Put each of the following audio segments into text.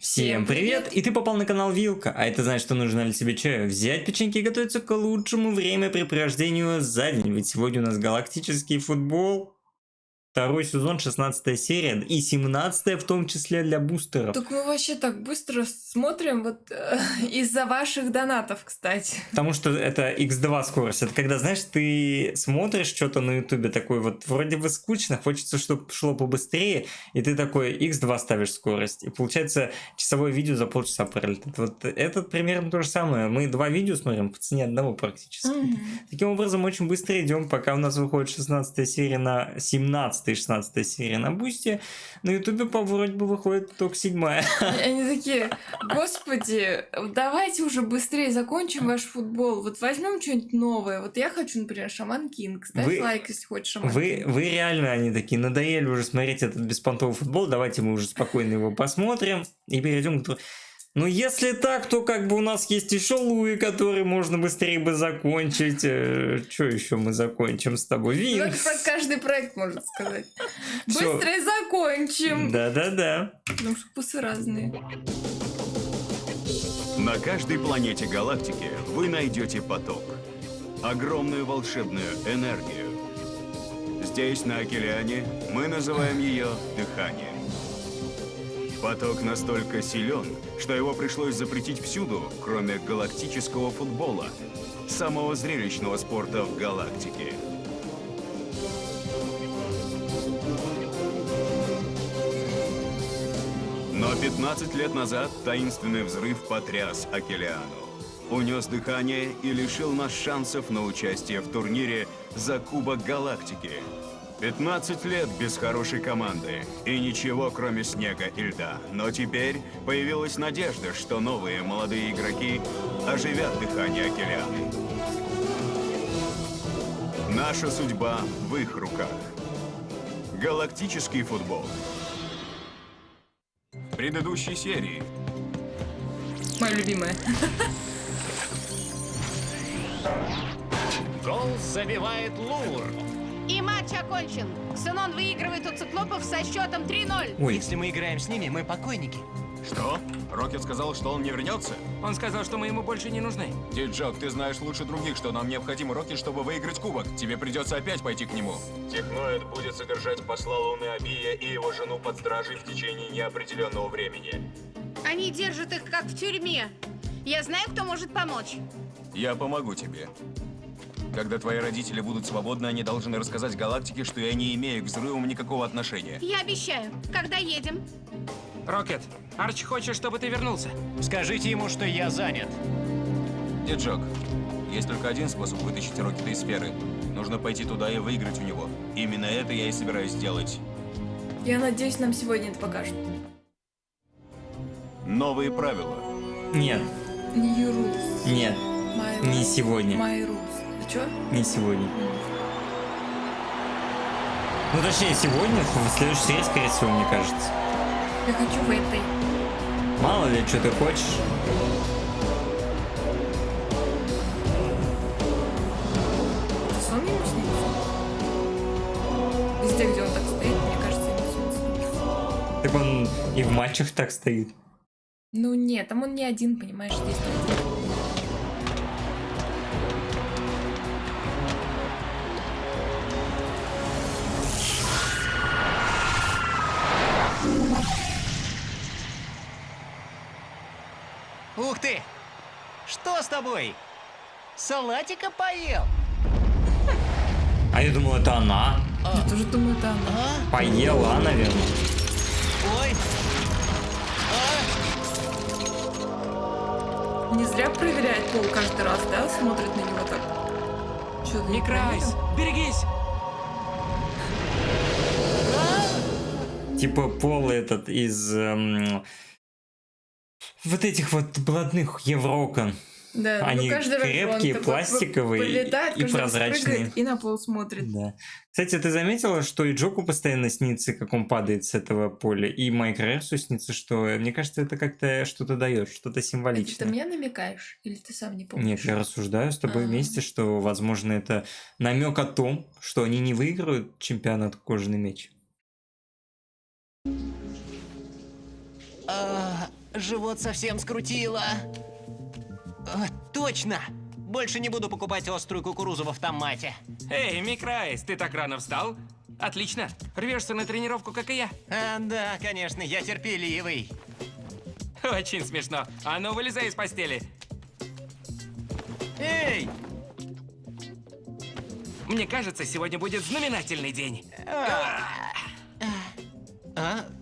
Всем привет! И ты попал на канал Вилка, а это значит, что нужно ли себе чаю, взять печеньки и готовиться к лучшему времяпрепровождению за день. Ведь сегодня у нас галактический футбол, второй сезон, 16 серия и 17 в том числе для бустеров. Так мы вообще так быстро смотрим, вот из-за ваших донатов, кстати. Потому что это x2 скорость. Это когда, знаешь, ты смотришь что-то на ютубе, такой вот вроде бы скучно, хочется, чтобы шло побыстрее, и ты такой x2 ставишь скорость. И получается часовое видео за полчаса пролетит. Вот это примерно то же самое. Мы два видео смотрим по цене одного практически. Таким образом, очень быстро идем, пока у нас выходит 16 серия на 17 и 16 серия на бусте. На ютубе вроде бы выходит только 7. Они такие: господи, давайте уже быстрее закончим ваш футбол. Вот возьмем что-нибудь новое. Вот я хочу, например, Шаман Кинг. Ставь лайк, если хочешь Шаман Кинг. Вы реально, они такие, надоели уже смотреть этот беспонтовый футбол, давайте мы уже спокойно его посмотрим и перейдем к... Ну, если так, то как бы у нас есть еще Луи, который можно быстрее бы закончить. Что еще мы закончим с тобой? Винкс. Так каждый проект может сказать. Быстрее закончим. Да-да-да. Потому что вкусы разные. На каждой планете галактики вы найдете поток. Огромную волшебную энергию. Здесь, на Океане, мы называем ее дыханием. Поток настолько силен, что его пришлось запретить всюду, кроме галактического футбола, самого зрелищного спорта в галактике. Но 15 лет назад таинственный взрыв потряс Океану, унес дыхание и лишил нас шансов на участие в турнире за Кубок Галактики. 15 лет без хорошей команды и ничего, кроме снега и льда. Но теперь появилась надежда, что новые молодые игроки оживят дыхание Океаны. Наша судьба в их руках. Галактический футбол. В предыдущей серии. Моя любимая. Гол забивает Лур. И матч окончен. Ксенон выигрывает у циклопов со счетом 3-0. Ой. Если мы играем с ними, мы покойники. Что? Рокет сказал, что он не вернется? Он сказал, что мы ему больше не нужны. Диджок, ты знаешь лучше других, что нам необходим Рокет, чтобы выиграть кубок. Тебе придется опять пойти к нему. Техноид будет содержать посла Луны Абия и его жену под стражей в течение неопределенного времени. Они держат их как в тюрьме. Я знаю, кто может помочь. Я помогу тебе. Когда твои родители будут свободны, они должны рассказать галактике, что я не имею к взрывам никакого отношения. Я обещаю. Когда едем? Рокет, Арчи хочет, чтобы ты вернулся. Скажите ему, что я занят. Диджок, есть только один способ вытащить Рокета из сферы. Нужно пойти туда и выиграть у него. Именно это я и собираюсь сделать. Я надеюсь, нам сегодня это покажут. Новые правила. Нет, New rules. нет, My не rules. сегодня. My rules. Ты чё? Не сегодня. Ну, точнее, сегодня, в следующей серии, скорее всего, мне кажется. Я хочу в этой. Мало ли, что ты хочешь. Это сон ему снится? Везде, где он так стоит, мне кажется, ему сон снится. Так он и в матчах так стоит. Ну нет, там он не один, понимаешь, здесь не один. Ух ты! Что с тобой? Салатика поел? А я думал, это она. Я тоже думаю, это она. Поела, наверное. Ой! Не зря проверяет пол каждый раз, да? Смотрит на него так. Чё, Не крайс, берегись. Типа пол этот из вот этих вот блатных евроокон. Да, Они ну каждый раз крепкие, он такой пластиковые прилетает, и каждый раз прозрачные. прыгает и на пол смотрит. Да. Кстати, ты заметила, что и Джоку постоянно снится, как он падает с этого поля, и Майкрерсу снится, что, мне кажется, это как-то что-то дает, что-то Это ты символичное. мне намекаешь? Или ты сам не помнишь? Нет, я рассуждаю с тобой вместе, что, возможно, это намек о том, что они не выиграют чемпионат кожаный меч. живот совсем скрутило. Точно! Больше не буду покупать острую кукурузу в автомате. Эй, Микрайс, ты так рано встал? Отлично. Рвешься на тренировку, как и я. Да, конечно, я терпеливый. Очень смешно. А ну, вылезай из постели. Эй! Мне кажется, сегодня будет знаменательный день.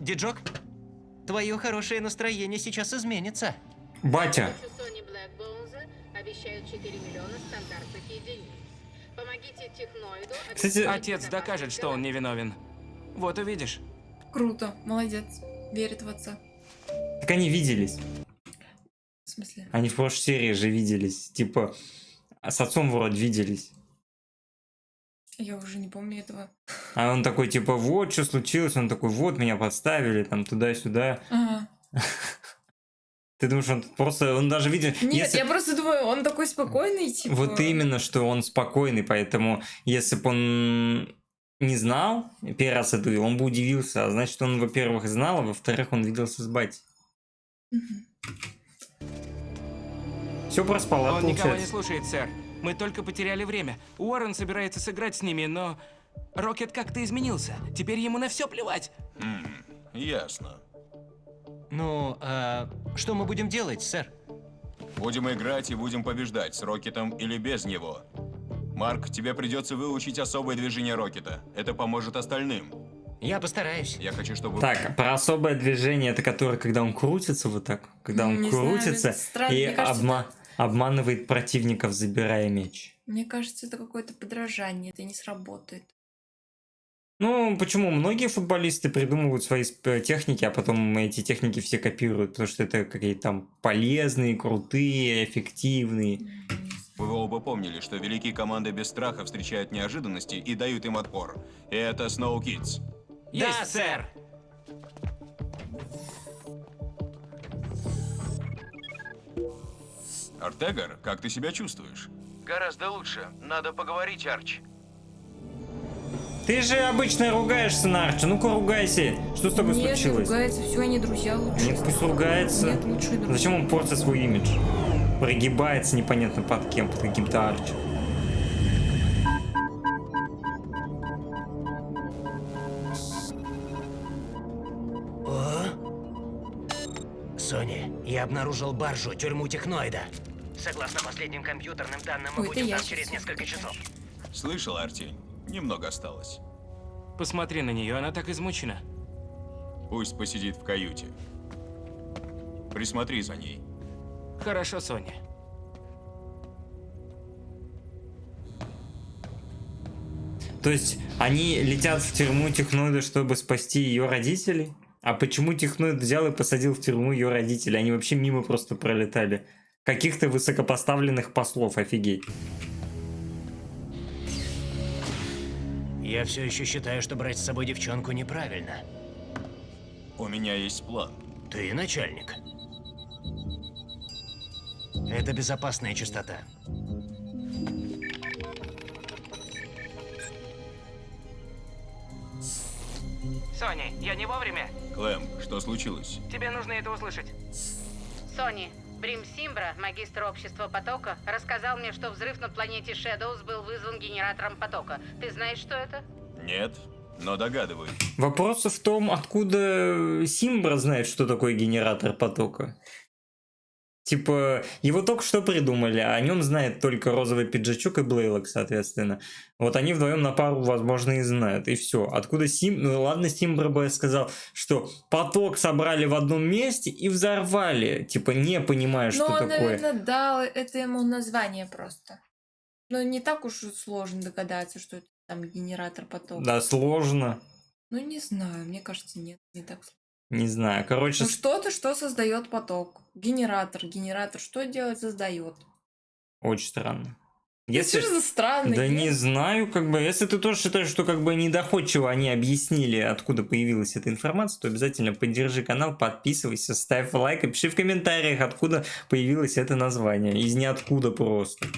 Диджок, твое хорошее настроение сейчас изменится. Батя. Sony Blackbones обещают 4 миллиона стандартных единиц. Помогите техноиду... Кстати, Отец докажет, что он невиновен. Вот увидишь. Круто, молодец. Верит в отца. так они виделись. В смысле? Они в прошлой серии же виделись. Типа, с отцом вроде виделись. Я уже не помню этого. А он такой, типа, вот, что случилось? Он такой, вот, меня подставили, там, туда-сюда. Ага. Ты думаешь, он просто, он даже видел... Нет, если- я просто думаю, он такой спокойный, типа... Вот именно, что он спокойный, поэтому если бы он не знал первый раз это, он бы удивился. А значит, он, во-первых, знал, а во-вторых, он виделся с батей. Мгм. Все проспала, Он никого не получается. слушает, сэр. Мы только потеряли время. Уоррен собирается сыграть с ними, но... Рокет как-то изменился. Теперь ему на все плевать. Ясно. Ну, что мы будем делать, сэр? Будем играть и будем побеждать, с Рокетом или без него. Марк, тебе придется выучить особое движение Рокета. Это поможет остальным. Я постараюсь. Я хочу, чтобы... Так, про особое движение, это которое, когда он крутится вот так, когда он Не знаю, крутится это странно. и Мне кажется, обманывает противников, забирая меч. Мне кажется, это какое-то подражание, это не сработает. Ну, почему? Многие футболисты придумывают свои техники, а потом эти техники все копируют, потому что это какие-то там полезные, крутые, эффективные. Вы оба помнили, что великие команды без страха встречают неожиданности и дают им отпор. И это Snow Kids. Есть, сэр! Артегар, как ты себя чувствуешь? Гораздо лучше. Надо поговорить, Арч. Ты же обычно ругаешься на Арчи, ну-ка ругайся. Что с тобой Нет, не случилось? ругается, все, они друзья лучше. Нет, пусть ругается. Нет, лучшие друзья. Зачем он портит свой имидж? Прогибается непонятно под кем, под каким-то Арчи. Сони, я обнаружил баржу, тюрьму техноида. Согласно последним компьютерным данным, мы Ой, это будем я там щас через всё несколько покажу. часов. Слышал, Артень? Немного осталось. Посмотри на нее, она так измучена. Пусть посидит в каюте. Присмотри за ней. Хорошо, Соня. То есть они летят в тюрьму техноида, чтобы спасти ее родителей? А почему техноид взял и посадил в тюрьму ее родителей? Они вообще мимо просто пролетали. Каких-то высокопоставленных послов, офигеть. Я все еще считаю, что брать с собой девчонку неправильно. У меня есть план. Ты начальник. Это безопасная частота. Соня, я не вовремя? Клэм, что случилось? Тебе нужно это услышать. Сони, Брим Симбра, магистр общества потока, рассказал мне, что взрыв на планете Shadows был вызван генератором потока. Ты знаешь, что это? Нет, но догадываюсь. Вопрос в том, откуда Симбра знает, что такое генератор потока. Типа, его только что придумали, а о нем знает только розовый пиджачок и Блейлок, соответственно. Вот они вдвоем на пару, возможно, и знают. И все. Откуда Ну ладно, Симбра бы сказал, что поток собрали в одном месте и взорвали. Типа, не понимая, что Но он, такое. наверное, дал это ему название просто. Но не так уж и сложно догадаться, что это там генератор потока. Да, сложно. Ну, не знаю, мне кажется, нет, не так сложно. Не знаю. Короче, Ну, что-то, что создает поток. Генератор, что делает, создает. очень странно. Если... Что же за странно? Да нет? не знаю, как бы, если ты тоже считаешь, что как бы недоходчиво они объяснили, откуда появилась эта информация, то обязательно поддержи канал, подписывайся, ставь лайк и пиши в комментариях, откуда появилось это название. Из ниоткуда просто.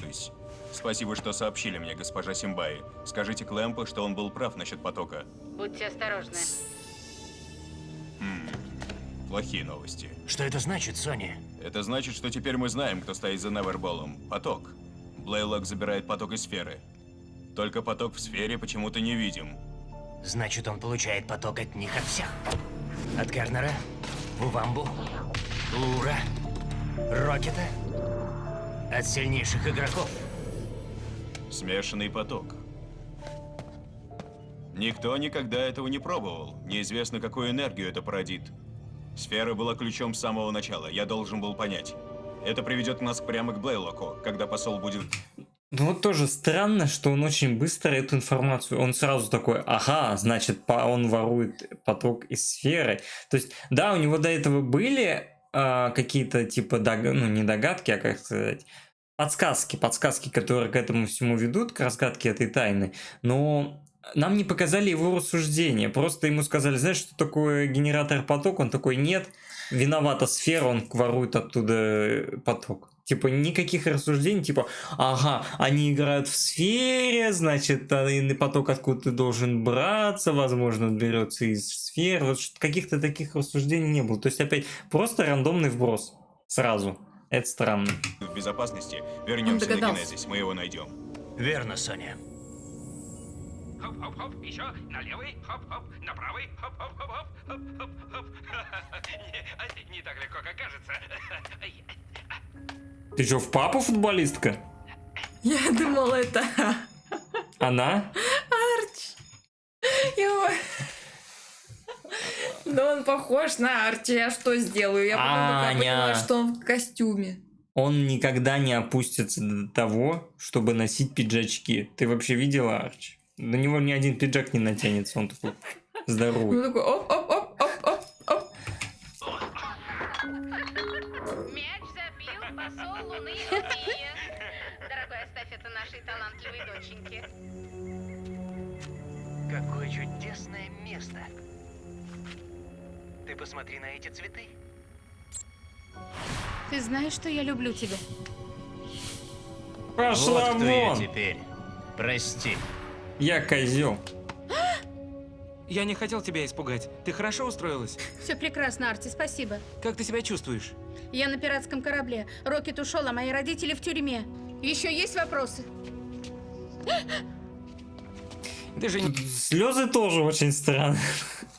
Спасибо, что сообщили мне, госпожа Симбаи. Скажите Клэмпу, что он был прав насчет потока. Будьте осторожны. плохие новости. Что это значит, Сони? Это значит, что теперь мы знаем, кто стоит за Неверболом. Поток. Блейлок забирает поток из сферы. Только поток в сфере почему-то не видим. Значит, он получает поток от них от всех. От Кернера, Вувамбу, Лура, Рокета. От сильнейших игроков. Смешанный поток. Никто никогда этого не пробовал. Неизвестно, какую энергию это породит. Сфера была ключом с самого начала. Я должен был понять. Это приведет нас прямо к Блейлоку, когда посол будет... Ну вот тоже странно, что он очень быстро эту информацию, он сразу такой, ага, значит, он ворует поток из сферы. То есть, да, у него до этого были какие-то типа, ну не догадки, а как сказать, подсказки, которые к этому всему ведут, к разгадке этой тайны, но нам не показали его рассуждения, просто ему сказали, знаешь, что такое генератор поток, он такой, нет, виновата сфера, он ворует оттуда поток. Типа никаких рассуждений, типа, ага, они играют в сфере, значит, поток откуда-то должен браться, возможно, он берется из сфер. Вот каких-то таких рассуждений не было. То есть опять просто рандомный вброс сразу. Это странно. В безопасности. Вернемся на Генезис, мы его найдем. Верно, Соня. Хоп-хоп-хоп, еще на левый, хоп-хоп, на правый, хоп-хоп-хоп-хоп, хоп-хоп-хоп. Не так легко, как кажется. Ты что, в папу футболистка? Я думала, это Она? Арчи. Да он похож на Арчи, я что сделаю? Я потом такая поняла, что он в костюме. Он никогда не опустится до того, чтобы носить пиджачки. Ты вообще видела Арчи? На него ни один пиджак не натянется, он такой здоровый. Он такой оп-оп-оп-оп-оп-оп. Мяч забил посол Луны Луния. Дорогой, оставь это нашей талантливой доченьке. Какое чудесное место. Ты посмотри на эти цветы. Ты знаешь, что я люблю тебя? Пошла Вот кто я вон! теперь. Прости. Я козел. Я не хотел тебя испугать. Ты хорошо устроилась? Все прекрасно, Арти, спасибо. Как ты себя чувствуешь? Я на пиратском корабле. Рокет ушел, а мои родители в тюрьме. Еще есть вопросы? Ты же не... Слезы тоже очень странные.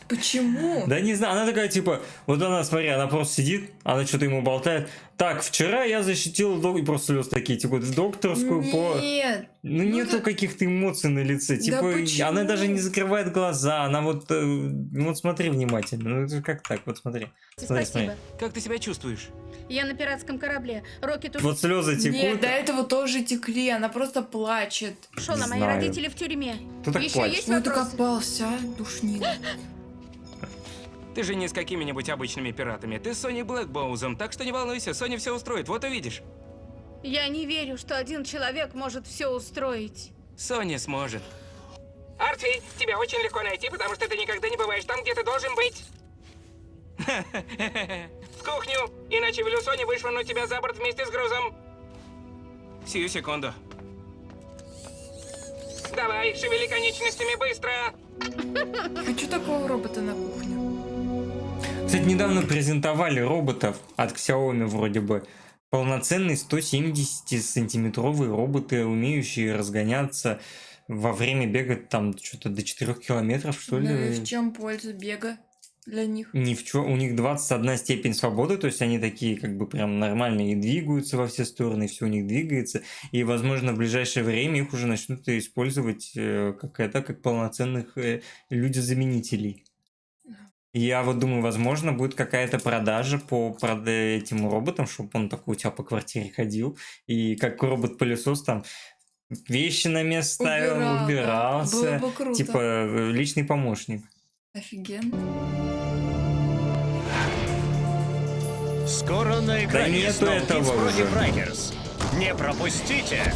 Почему? Да не знаю, она такая типа, вот она, смотри, она просто сидит, она что-то ему болтает. Так, вчера я защитила и просто слезы такие, типа, докторскую по... Нет. Ну нету да- каких-то эмоций на лице, Да типа, почему? она даже не закрывает глаза, она вот, вот смотри внимательно, ну это как так, вот смотри. Смотри, Спасибо. Как ты себя чувствуешь? Я на пиратском корабле. Рокет ушел, Вот слезы текут. Нет, до этого тоже текли, она просто плачет. а мои знаю. родители в тюрьме. Кто так Еще плачет? есть Ну вопросы? докопался, а, душнила. Ты же не с какими-нибудь обычными пиратами. Ты с Сони Блэкбоузом, так что не волнуйся, Соня все устроит, вот увидишь. Я не верю, что один человек может все устроить. Соня сможет. Арти, тебя очень легко найти, потому что ты никогда не бываешь там, где ты должен быть. В кухню, иначе велю Соне вышвырнуть тебя за борт вместе с грузом. Сию секунду. Давай, шевели конечностями быстро. Хочу такого робота на кухню. Кстати, недавно презентовали роботов от Xiaomi вроде бы. Полноценные 170-сантиметровые роботы, умеющие разгоняться во время бега там что-то до 4 километров, что ли. Ну и в чем польза бега для них? Ни в чем. У них 21 степень свободы, то есть они такие как бы прям нормальные и двигаются во все стороны, все у них двигается. И, возможно, в ближайшее время их уже начнут использовать как полноценных людозаменителей. Я вот думаю, возможно, будет какая-то продажа по этим роботам, чтобы он такой у тебя по квартире ходил, и как робот-пылесос там вещи на место ставил, Убирал, да. убирался. Было бы круто. Типа личный помощник. Офигенно. Скоро на Да экране нету снова этого Kids против уже. Райкерс. Не пропустите!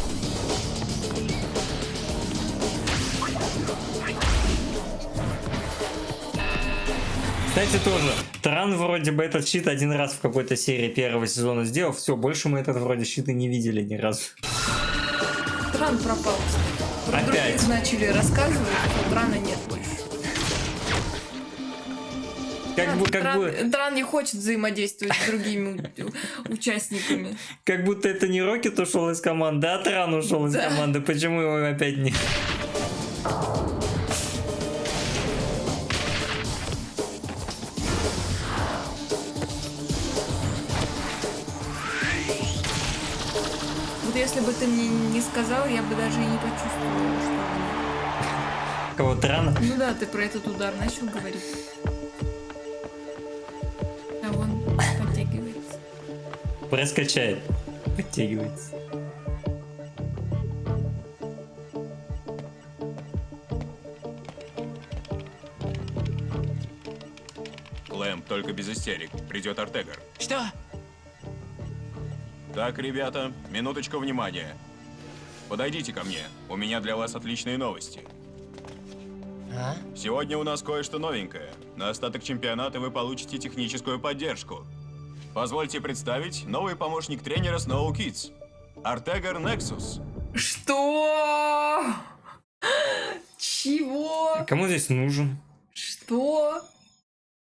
Кстати, тоже, Тран вроде бы этот щит один раз в какой-то серии первого сезона сделал, все, больше мы этот вроде щит и не видели ни разу. Тран пропал. Про Опять. других начали рассказывать, что Трана нет больше. Как бы, Дран не хочет взаимодействовать с другими участниками. как будто это не Рокет ушел из команды, а Тран ушел из Да. команды. Почему его опять не... Вот если бы ты мне не сказал, я бы даже и не почувствовала, что... Кого, Трана? Ну да, ты про этот удар начал говорить. А он подтягивается. Пресс качает. Подтягивается. Лэмп, только без истерик. Придет Артегар. Что? Так, ребята, минуточку внимания. Подойдите ко мне. У меня для вас отличные новости. А? Сегодня у нас кое-что новенькое. На остаток чемпионата вы получите техническую поддержку. Позвольте представить новый помощник тренера Snow Kids. Артегар Nexus. Что? Чего? Кому здесь нужен? Что?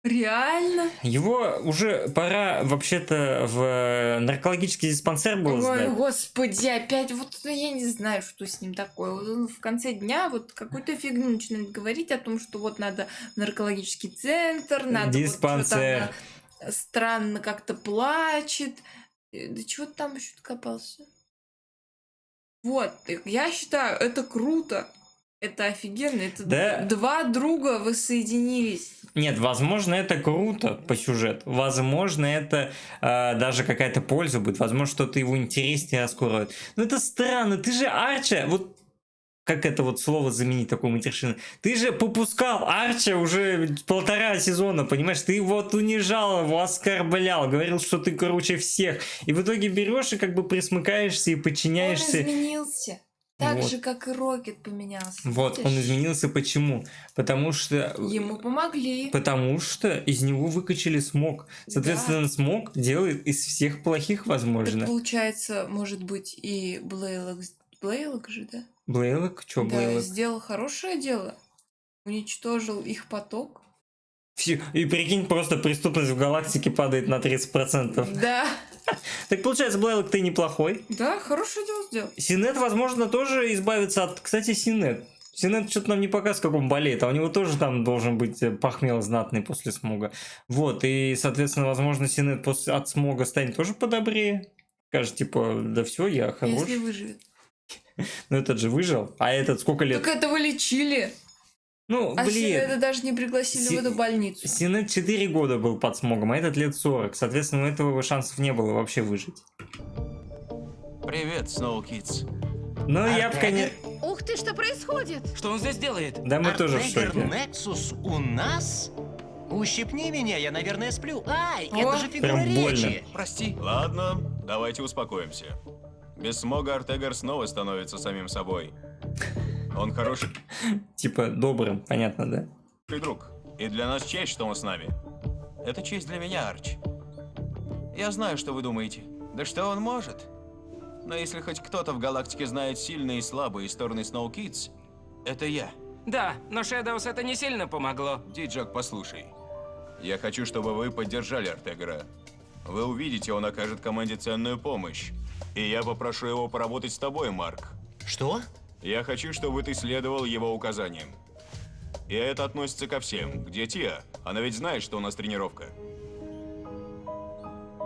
Реально? Его уже пора вообще-то в наркологический диспансер было Ой, сдать. господи, опять вот я не знаю, что с ним такое. Вот он в конце дня вот какую-то фигню начинает говорить о том, что вот надо в наркологический центр, надо Диспансер. вот что-то странно как-то плачет. Да чего ты там еще докопался? Вот, я считаю, это круто. Это офигенно. Это Да. два друга воссоединились. Нет, возможно, это круто по сюжету. Возможно, это даже какая-то польза будет. Возможно, что-то его интереснее раскроет. Но это странно. Ты же Арча, вот как это вот слово заменить такую матершину? Ты же попускал Арча уже 1,5 сезона, понимаешь? Ты вот унижал его, оскорблял, говорил, что ты круче всех. И в итоге берешь и как бы присмыкаешься и Он подчиняешься. изменился. Так Вот. же, как и Рокет поменялся. Вот, он Видишь? изменился почему? Потому что... Ему помогли. Потому что из него выкачали смог. Соответственно, смог делает из всех плохих, Так возможно. получается, может быть, и Блейлок же, да? Блейлок? Чё Да, Блейлок? сделал хорошее дело. Уничтожил их поток. И прикинь, просто преступность в галактике падает на 30%. Да. Так получается, Блейлок ты неплохой. Да, хорошее дело сделал. Синет, возможно, тоже избавится от... Кстати, Синет. Синет что-то нам не показывает, как он болеет, а у него тоже там должен быть похмел знатный после смога. Вот, и, соответственно, возможно, Синет от смога станет тоже подобрее. Скажет, типа, да все, я хорош. Если выживет. Ну этот же выжил, а этот сколько лет? Так этого лечили. Ну, А блин. Синеда даже не пригласили в эту больницу. Синет 4 года был под смогом, а этот лет 40. Соответственно, у этого шансов не было вообще выжить. Привет, Snow Kids. Но я в конец... Ух ты, что происходит? Что он здесь делает? Да мы тоже в Артегар шоке. Нексус у нас? Ущипни меня, я, наверное, сплю. Ай, О, это же фигура прям больно. речи. Прости. Ладно, давайте успокоимся. Без смога Артегар снова становится самим собой. Он хороший Типа добрым, понятно, да? друг. И для нас честь, что он с нами. Это честь для меня, Арч. Я знаю, что вы думаете. Да что он может? Но если хоть кто-то в галактике знает сильные и слабые стороны Snow Kids, это я. Да, но Shadows это не сильно помогло. Диджак, послушай. Я хочу, чтобы вы поддержали Артегара. Вы увидите, он окажет команде ценную помощь. И я попрошу его поработать с тобой, Марк. Что? Я хочу, чтобы ты следовал его указаниям. И это относится ко всем. Где Тиа? Она ведь знает, что у нас тренировка.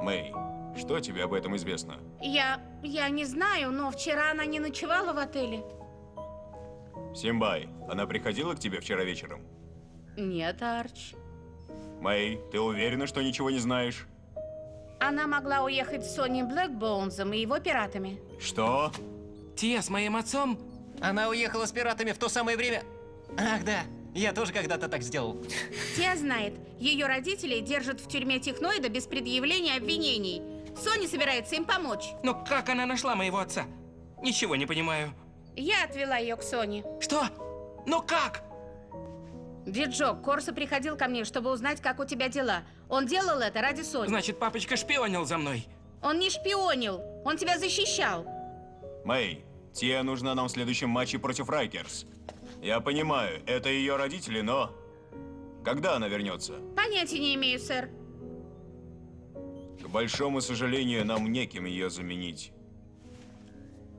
Мэй, что тебе об этом известно? Я не знаю, но вчера она не ночевала в отеле. Симбай, она приходила к тебе вчера вечером? Нет, Арч. Мэй, ты уверена, что ничего не знаешь? Она могла уехать с Сони Блэкбоунзом и его пиратами. Что? Тия с моим отцом? Она уехала с пиратами в то самое время. Ах, да, я тоже когда-то так сделал. Тия знает, ее родители держат в тюрьме техноида без предъявления обвинений. Сони собирается им помочь. Но как она нашла моего отца? Ничего не понимаю. Я отвела ее к Сони. Что? Но как? Диджок, Корсо приходил ко мне, чтобы узнать, как у тебя дела. Он делал это ради Сони. Значит, папочка шпионил за мной. Он не шпионил, он тебя защищал. Мэй, Тиа нужна нам в следующем матче против Райкерс. Я понимаю, это ее родители, но... Когда она вернется? Понятия не имею, сэр. К большому сожалению, нам неким ее заменить.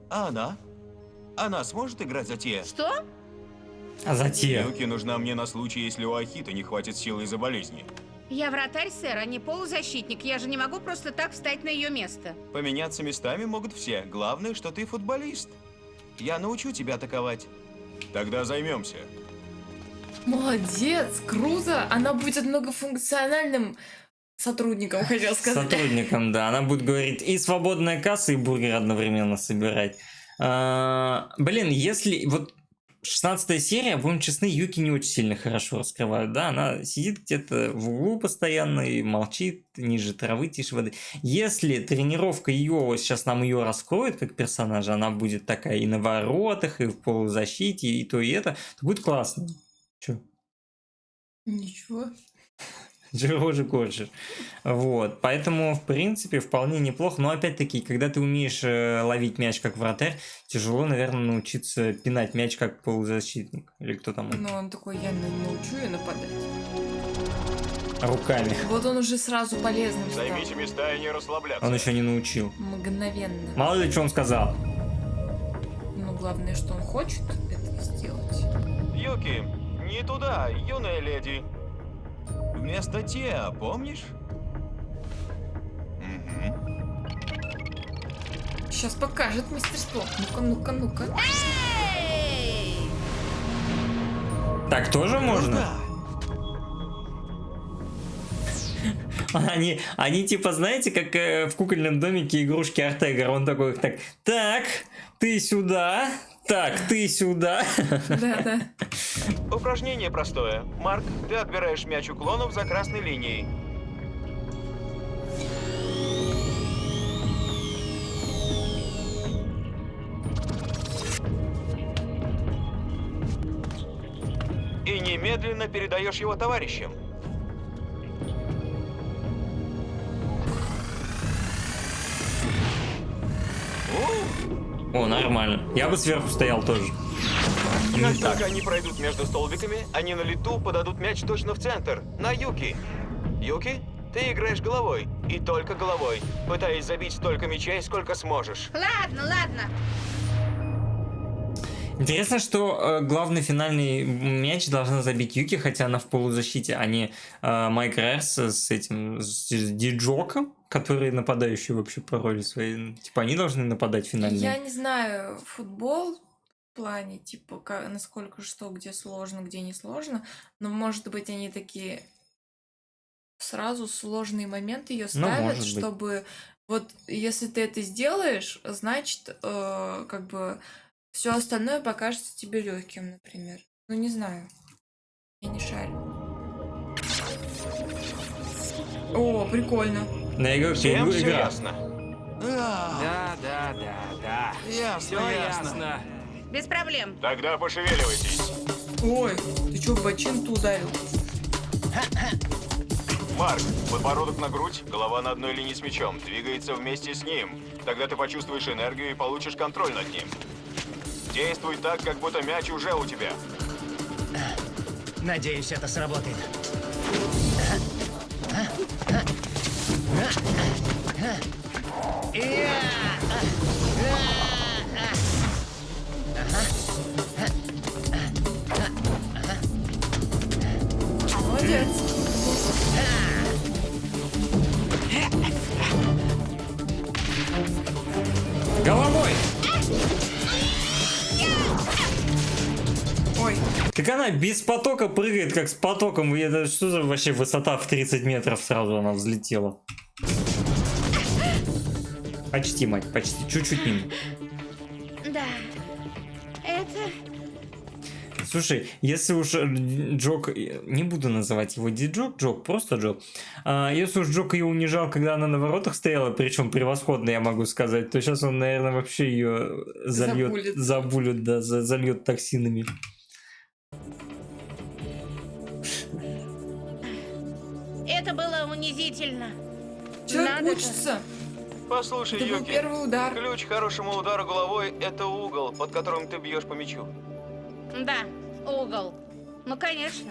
А она? Она сможет играть за те? Что? А затем. Юки нужна мне на случай, если у Ахита не хватит силы из-за болезни. Я вратарь, сэр, а не полузащитник. Я же не могу просто так встать на ее место. Поменяться местами могут все. Главное, что ты футболист. Я научу тебя атаковать. Тогда займемся. Молодец, круто. Она будет многофункциональным сотрудником, хотел сказать. Сотрудником, да. Она будет говорить и свободная касса, и бургер одновременно собирать. Блин, если... Вот 16 серия, будем честны, Юки не очень сильно хорошо раскрывают, да, она сидит где-то в углу постоянно и молчит, ниже травы, тише воды. Если тренировка ее, сейчас нам ее раскроет как персонажа, она будет такая и на воротах, и в полузащите, и то, и это, то будет классно. Чё? Ничего. Чего же хочешь. Вот. Поэтому, в принципе, вполне неплохо. Но, опять-таки, когда ты умеешь ловить мяч как вратарь, тяжело, наверное, научиться пинать мяч как полузащитник. Или кто там? Но он такой, я научу ее нападать. Руками. Вот он уже сразу полезным стал. Займите места и не расслабляться. Он еще не научил. Мгновенно. Мало ли, что он сказал. Но главное, что он хочет это сделать. Юки, не туда, юная леди. Вместо Теа, помнишь? Угу. Сейчас покажет мастерство. Ну-ка, ну-ка, ну-ка. Эй! Так тоже можно? Они типа, знаете, как в кукольном домике игрушки Артегора. Он такой, так, ты сюда, так, ты сюда. Да-да. Упражнение простое. Марк, ты отбираешь мяч у клонов за красной линией. И немедленно передаешь его товарищам. О, нормально. Я бы сверху стоял тоже. Как только они пройдут между столбиками, они на лету подадут мяч точно в центр, на Юки. Юки, ты играешь головой, и только головой, пытаясь забить столько мячей, сколько сможешь. Ладно, ладно. Интересно, что главный финальный мяч должна забить Юки, хотя она в полузащите, а не Майк Райерс с этим, с Диджоком, который нападающий вообще по роли своей. Типа они должны нападать финальный. Я не знаю, футбол в плане, типа, насколько что, где сложно, где не сложно, но, может быть, они такие сразу сложные моменты ее ставят, может быть. чтобы вот если ты это сделаешь, значит, как бы все остальное покажется тебе легким, например. Ну, не знаю. Я не шарю. О, прикольно. Да, я говорю, Всем все игра. ясно? Да. Ясно, Все ясно. Без проблем. Тогда пошевеливайтесь. Ой, ты чё, в бочинку ударил? Марк, подбородок на грудь, голова на одной линии с мячом. Двигается вместе с ним. Тогда ты почувствуешь энергию и получишь контроль над ним. Действуй так, как будто мяч уже у тебя. Надеюсь, это сработает. Молодец. Головой! Ой, Как она без потока прыгает, как с потоком. И это что за вообще высота в 30 метров сразу она взлетела? Почти, мать, почти. Чуть-чуть мимо. Да. Это... Слушай, если уж Джок, не буду называть его Джок, просто Джок. Если уж Джок ее унижал, когда она на воротах стояла, причем превосходно, я могу сказать, то сейчас он, наверное, вообще ее забулит, да, зальет токсинами. Это было унизительно. человек Надо же. учится. Послушай, Это был Юки, первый удар. ключ к хорошему удару головой – это угол, под которым ты бьешь по мячу. Да, угол. Ну, конечно.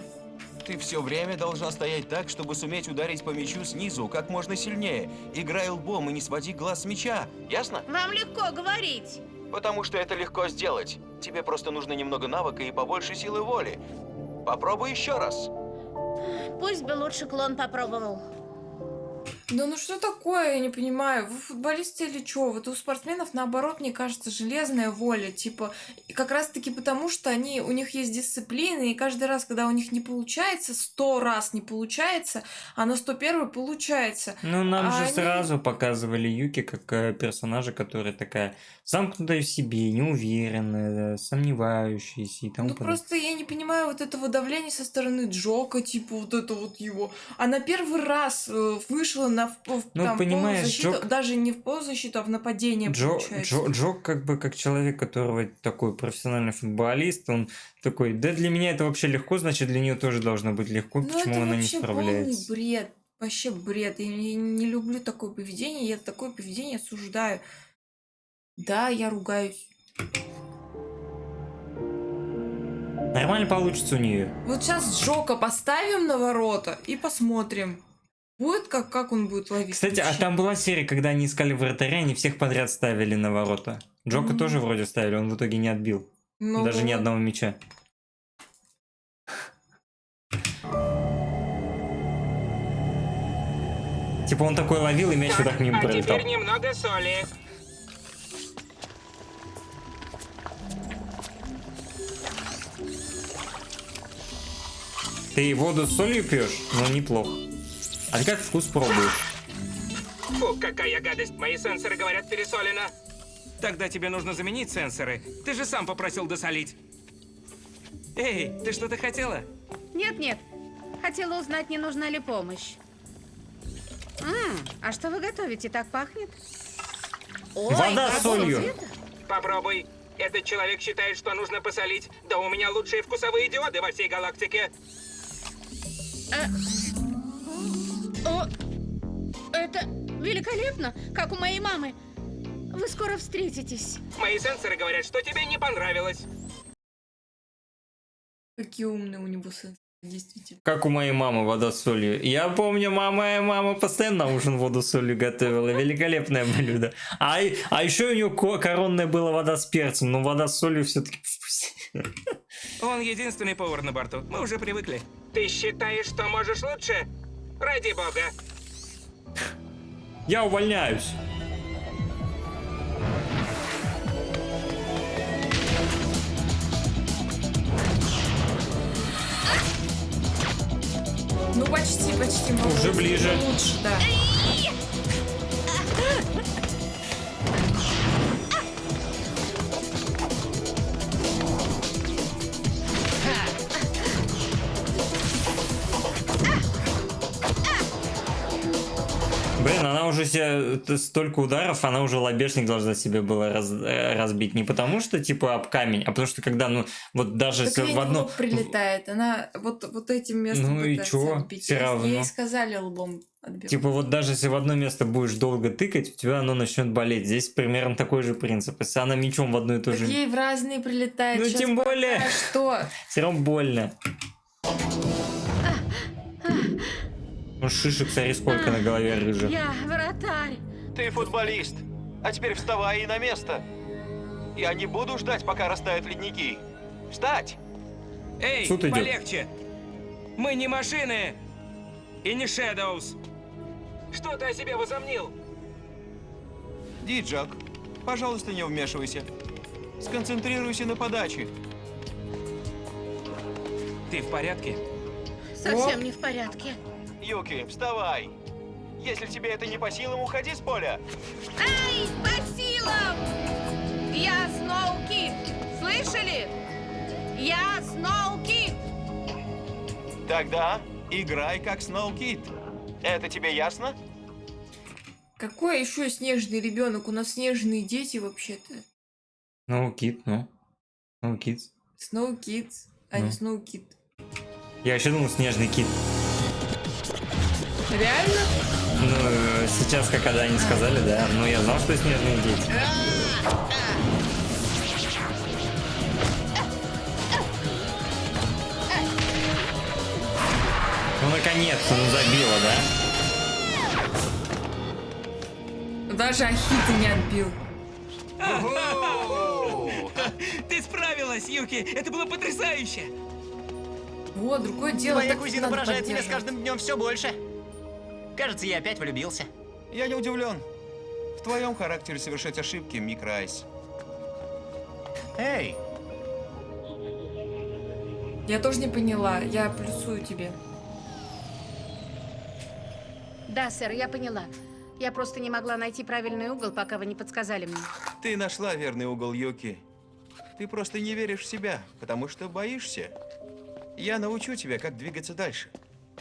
Ты все время должна стоять так, чтобы суметь ударить по мячу снизу как можно сильнее. Играй лбом и не своди глаз с мяча. Ясно? Вам легко говорить. Потому что это легко сделать. Тебе просто нужно немного навыка и побольше силы воли. Попробуй еще раз. Пусть бы лучше клон попробовал. Да ну что такое, я не понимаю. Вы футболисты или что? Вот у спортсменов, наоборот, мне кажется, железная воля. Типа, и как раз-таки потому, что у них есть дисциплина, и каждый раз, когда у них не получается, 100 раз не получается, а на 101 получается. Ну, нам А же они- сразу показывали Юки как персонажа, которая такая замкнутая в себе, неуверенная, сомневающаяся и тому Ну подобное. просто я не понимаю вот этого давления со стороны Джока, типа вот это вот его. Она первый раз вышла Ну, там, понимаешь, полузащиту, Джок- даже не в полузащиту, а в нападение, получается. Джок как бы как человек, которого такой профессиональный футболист, он такой, да для меня это вообще легко, значит для нее тоже должно быть легко, Ну почему это она не вообще справляется. полный бред. Вообще бред. Я не люблю такое поведение, я такое поведение осуждаю. Да, я ругаюсь. Нормально получится у нее. Вот сейчас Джока поставим на ворота и посмотрим. Будет как он будет ловить. Кстати, а мячи. там была серия, когда они искали вратаря, они всех подряд ставили на ворота. Джока тоже вроде ставили, он в итоге не отбил. Ну Даже ни вот. одного мяча. Типа он такой ловил, и мяч вот так мимо пролетал. немного соли. Ты воду с солью пьешь? Ну, неплохо. А ты как вкус пробуешь? Фу, какая гадость. Мои сенсоры говорят пересолено. Тогда тебе нужно заменить сенсоры. Ты же сам попросил досолить. Эй, ты что-то хотела? Нет-нет. Хотела узнать, не нужна ли помощь. А что вы готовите? Так пахнет? Ой, Вода с какого солью. цвета? Попробуй. Этот человек считает, что нужно посолить. Да у меня лучшие вкусовые диоды во всей галактике. О, это великолепно, как у моей мамы. Вы скоро встретитесь. Мои сенсоры говорят, что тебе не понравилось. Какие умные у него сенсоры, действительно. Как у моей мамы вода с солью. Я помню, моя мама постоянно на ужин воду с солью готовила. Великолепное блюдо. А еще у нее коронная была вода с перцем, но вода с солью все-таки вкуснее. Он единственный повар на борту. Мы уже привыкли. Ты считаешь, что можешь лучше? Ради бога. Я увольняюсь. Ну почти. Уже ближе. Лучше, да. Блин, она уже себе столько ударов, она уже лобешник должна себе была разбить. Не потому что типа об камень, а потому что когда, ну, вот даже Так ей в одно... лоб прилетает. Она вот этим местом Ну и пытается чё? отбить. Всё равно. Ей сказали лбом отбивать. Типа вот даже если в одно место будешь долго тыкать, у тебя оно начнет болеть. Здесь примерно такой же принцип. Если она мечом в одно и то Так же... ей в разные прилетает. Ну Щас тем более, пока что? все равно больно. Ну шишек, смотри, сколько на голове рыжих. Я вратарь. Ты футболист. А теперь вставай и на место. Я не буду ждать, пока растают ледники. Встать! Эй, Суд идёт. полегче. Мы не машины. И не Shadows. Что ты о себе возомнил? Диджак, пожалуйста, не вмешивайся. Сконцентрируйся на подаче. Ты в порядке? Совсем не в порядке. Юки, вставай. Если тебе это не по силам, уходи с поля. Эй, по силам! Я Сноукид. Слышали? Я Сноукид. Тогда играй как Сноукид. Это тебе ясно? Какой еще снежный ребенок? У нас снежные дети вообще-то. Ну, кит, ну. Ну, кит. Snow Kids, а не Ну. Snow Kid. Я вообще думал, снежный кит. Реально? Ну, сейчас, как когда они сказали, да. Ну, я знал, что снежные дети. Ну наконец-то, ну забила, да? Даже Ахита не отбил. Ты справилась, Юки! Это было потрясающе! Вот, другое дело. Твоя так кузина надо поражает тебя с поддерживать. каждым днем все больше. Кажется, я опять влюбился. Я не удивлен. В твоем характере совершать ошибки, Микрайс. Эй, Я тоже не поняла. Я плюсую тебе. Да, сэр, я поняла. Я просто не могла найти правильный угол, пока вы не подсказали мне. Ты нашла верный угол, Юки. Ты просто не веришь в себя, потому что боишься. Я научу тебя, как двигаться дальше.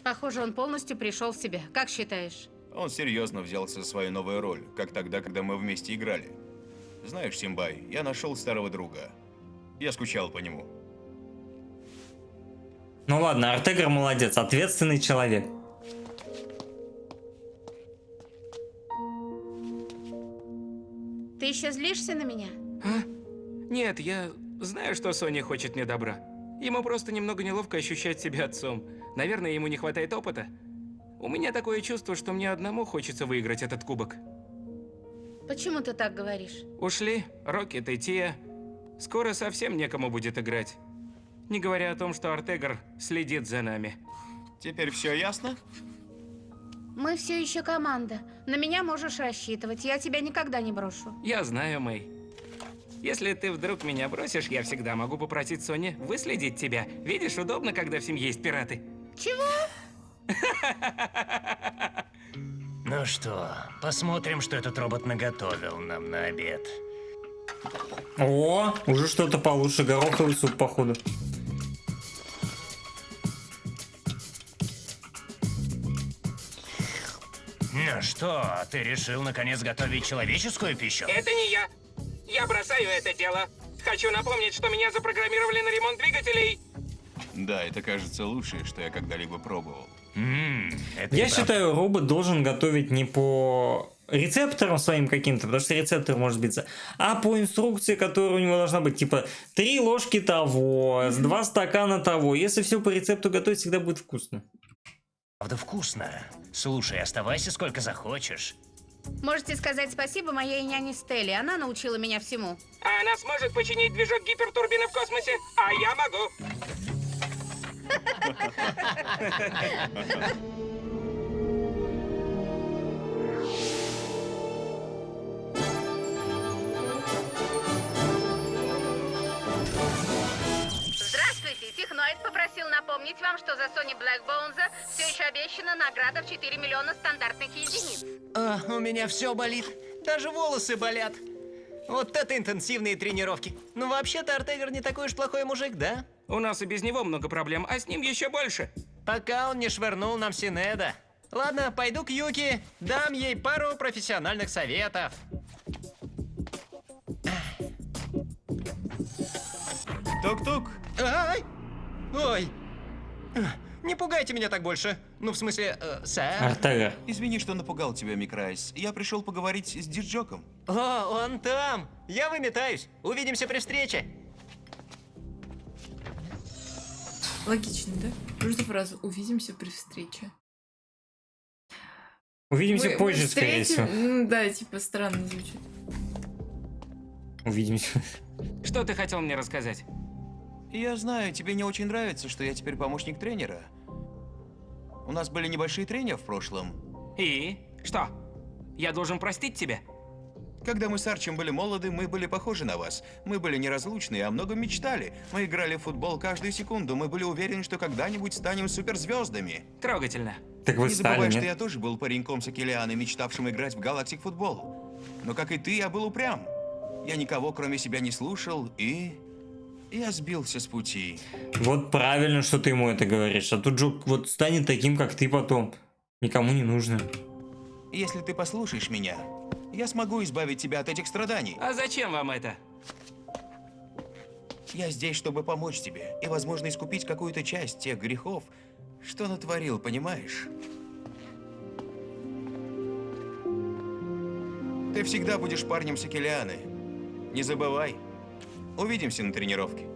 Похоже, он полностью пришел в себя. Как считаешь? Он серьезно взялся за свою новую роль, как тогда, когда мы вместе играли. Знаешь, Симбай, я нашел старого друга. Я скучал по нему. Ну ладно, Артегар молодец, ответственный человек. Ты еще злишься на меня? А? Нет, я знаю, что Соня хочет мне добра. Ему просто немного неловко ощущать себя отцом. Наверное, ему не хватает опыта. У меня такое чувство, что мне одному хочется выиграть этот кубок. Почему ты так говоришь? Ушли Рокет и Тия. Скоро совсем некому будет играть. Не говоря о том, что Артегар следит за нами. Теперь все ясно? Мы все еще команда. На меня можешь рассчитывать. Я тебя никогда не брошу. Я знаю, Мэй. Если ты вдруг меня бросишь, я всегда могу попросить Сони выследить тебя. Видишь, удобно, когда в семье есть пираты. Чего? ну что, посмотрим, что этот робот наготовил нам на обед. О, уже что-то получше, гороховый суп, походу. Ну что, ты решил наконец готовить человеческую пищу? Это не я. Я бросаю это дело. Хочу напомнить, что меня запрограммировали на ремонт двигателей. Да, это кажется лучшее, что я когда-либо пробовал. Это Я и правда. считаю, робот должен готовить не по рецепторам своим каким-то, потому что рецептор может сбиться, а по инструкции, которая у него должна быть, типа 3 ложки того, 2 стакана того. Если все по рецепту готовить, всегда будет вкусно. Правда вкусно. Слушай, оставайся сколько захочешь. Можете сказать спасибо моей няне Стелле. Она научила меня всему. А она сможет починить движок гипертурбины в космосе, а я могу. Здравствуйте, Техноид попросил напомнить вам, что за Sony Blackbones все еще обещана награда в 4 миллиона стандартных единиц. У меня все болит. Даже волосы болят. Вот это интенсивные тренировки. Ну, вообще-то Артегар не такой уж плохой мужик, да? У нас и без него много проблем, а с ним еще больше. Пока он не швырнул нам Синеда. Ладно, пойду к Юки, дам ей пару профессиональных советов. Тук-тук. Ай! Ой! Не пугайте меня так больше. Ну, в смысле, сэр. Артегар. Извини, что напугал тебя, Микрайс. Я пришел поговорить с Диджоком. О, он там! Я выметаюсь. Увидимся при встрече. Логично, да? Просто фразу «увидимся при встрече». Увидимся Мы позже, скорее встретим- всего. Да, типа странно звучит. Увидимся. Что ты хотел мне рассказать? Я знаю, тебе не очень нравится, что я теперь помощник тренера. У нас были небольшие трения в прошлом. И? Что? Я должен простить тебя? Когда мы с Арчем были молоды, мы были похожи на вас. Мы были неразлучны и о многом мечтали. Мы играли в футбол каждую секунду. Мы были уверены, что когда-нибудь станем суперзвездами. Трогательно. Так вы Не стали, забывай, что нет? я тоже был пареньком с Акелианы, мечтавшим играть в Галактик футбол. Но как и ты, я был упрям. Я никого, кроме себя, не слушал, и... я сбился с пути. Вот правильно, что ты ему это говоришь. А тут Джок вот станет таким, как ты потом. Никому не нужно. Если ты послушаешь меня, я смогу избавить тебя от этих страданий. А зачем вам это? Я здесь, чтобы помочь тебе и, возможно, искупить какую-то часть тех грехов, что натворил, понимаешь? Ты всегда будешь парнем с Акелианы. Не забывай. Увидимся на тренировке.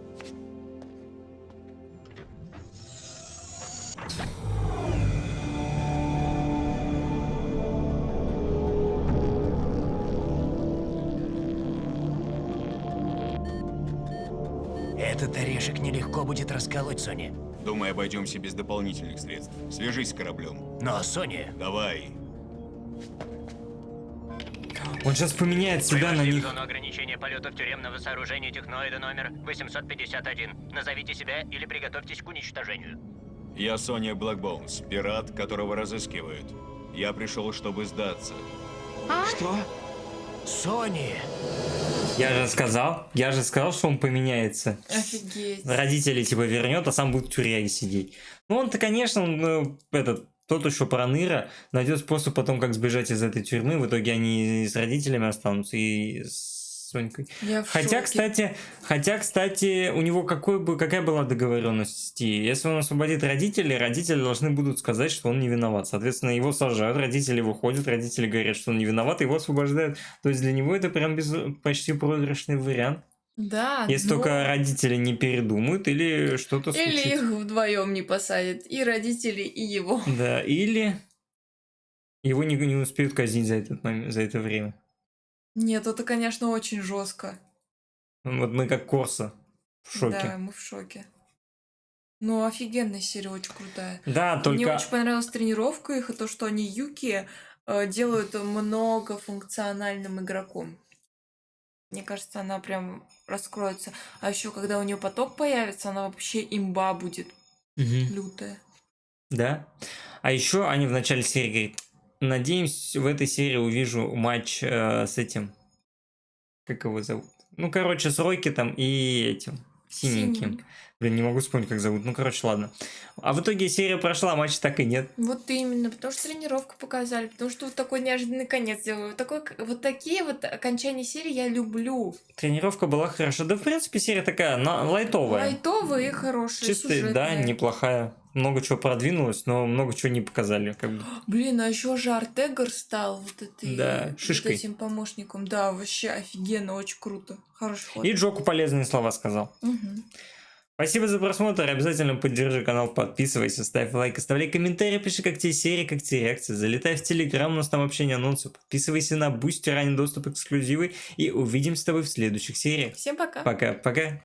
Этот орешек нелегко будет расколоть, Сони. Думаю, обойдемся без дополнительных средств. Свяжись с кораблем. Но, Сони... Давай. Он сейчас поменяет себя на них. зону ограничения полетов тюремного сооружения техноида номер 851. Назовите себя или приготовьтесь к уничтожению. Я Соня Блэкбоунс, пират, которого разыскивают. Я пришел, чтобы сдаться. Что? Сони! Я же сказал, что он поменяется. Офигеть. Родители типа вернет, а сам будет в тюряге сидеть. Ну он-то, конечно, тот еще проныра, найдет способ потом, как сбежать из этой тюрьмы. В итоге они с родителями останутся и с Сонькой. Я в Хотя, шоке. кстати, у него какая была договоренность? Если он освободит родителей, родители должны будут сказать, что он не виноват. Соответственно, его сажают, родители выходят, родители говорят, что он не виноват, его освобождают. То есть для него это прям почти проигрышный вариант. Да, Если но- только родители не передумают или что-то Или случится. их вдвоем не посадят. И родители, и его. Да, или его не успеют казнить за этот момент, за это время. Нет, это, конечно, очень жестко. Вот мы как Корса в шоке. Да, мы в шоке. Ну, офигенная серия, очень крутая. Да, Мне только... очень понравилась тренировка их, и то, что они Юки делают многофункциональным игроком. Мне кажется, она прям раскроется. А еще, когда у нее поток появится, она вообще имба будет Мгм. лютая. Да. А еще они в начале серии говорят, надеюсь, в этой серии увижу матч с этим. Как его зовут? Ну, короче, с Рокетом и этим. Синеньким. Синим. Блин, не могу вспомнить, как зовут. Ну, короче, ладно. А в итоге серия прошла, а матча так и нет. Вот именно, потому что тренировку показали, потому что вот такой неожиданный конец сделали. Вот такие вот окончания серии я люблю. Тренировка была хорошо. Да, в принципе, серия такая лайтовая. Лайтовые и хорошие, Чистая, да, сюжетные. неплохая. Много чего продвинулось, но много чего не показали. Как бы. Блин, а еще же Артегор стал Да, вот шишкой. этим помощником. Да, вообще офигенно, очень круто. Хороший ход. И Джоку полезные слова сказал. Мгм. Спасибо за просмотр. Обязательно поддержи канал, подписывайся, ставь лайк, оставляй комментарий, пиши, как тебе серии, как тебе реакции. Залетай в Телеграм, у нас там общение, анонсы. Подписывайся на Бусти, ранний доступ, эксклюзивы. И увидимся с тобой в следующих сериях. Всем пока. Пока-пока.